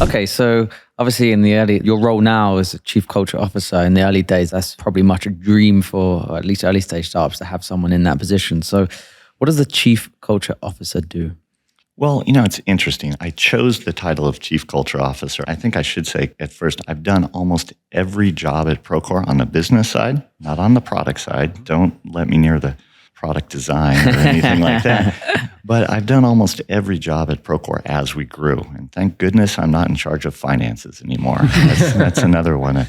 Okay, so obviously your role now as a chief culture officer, in the early days, that's probably much a dream for, or at least early stage startups, to have someone in that position. So what does the chief culture officer do? Well, it's interesting. I chose the title of Chief Culture Officer. I think I should say at first, I've done almost every job at Procore on the business side, not on the product side. Don't let me near the product design or anything like that. But I've done almost every job at Procore as we grew. And thank goodness I'm not in charge of finances anymore. That's another one.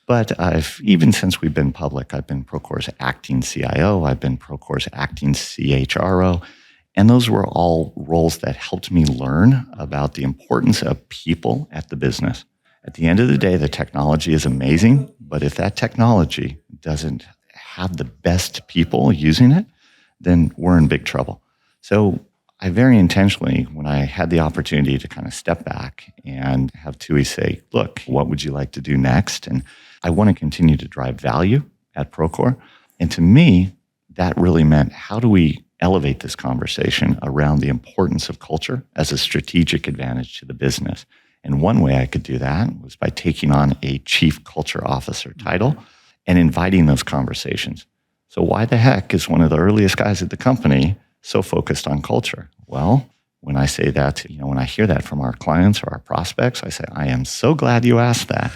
But even since we've been public, I've been Procore's acting CIO. I've been Procore's acting CHRO. And those were all roles that helped me learn about the importance of people at the business. At the end of the day, the technology is amazing, but if that technology doesn't have the best people using it, then we're in big trouble. So I very intentionally, when I had the opportunity to kind of step back and have Tui say, look, what would you like to do next? And I want to continue to drive value at Procore. And to me, that really meant, how do we elevate this conversation around the importance of culture as a strategic advantage to the business? And one way I could do that was by taking on a chief culture officer title and inviting those conversations. So why the heck is one of the earliest guys at the company so focused on culture? Well, when I say that, when I hear that from our clients or our prospects, I say, I am so glad you asked that.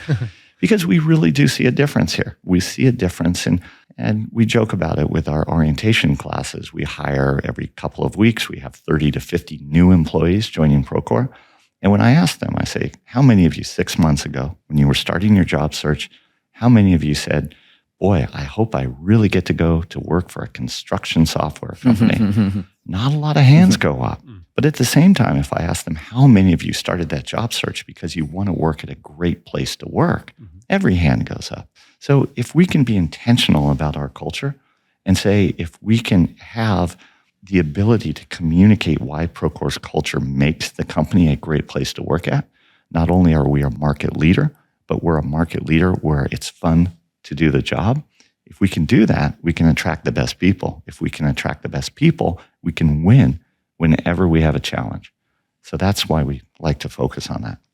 Because we really do see a difference here. We see a difference, and we joke about it with our orientation classes. We hire every couple of weeks. We have 30 to 50 new employees joining Procore. And when I ask them, I say, how many of you 6 months ago, when you were starting your job search, how many of you said, boy, I hope I really get to go to work for a construction software company? Not a lot of hands go up. But at the same time, if I ask them, how many of you started that job search because you want to work at a great place to work? Every hand goes up. So if we can be intentional about our culture and say, if we can have the ability to communicate why Procore's culture makes the company a great place to work at, not only are we a market leader, but we're a market leader where it's fun to do the job. If we can do that, we can attract the best people. If we can attract the best people, we can win whenever we have a challenge. So that's why we like to focus on that.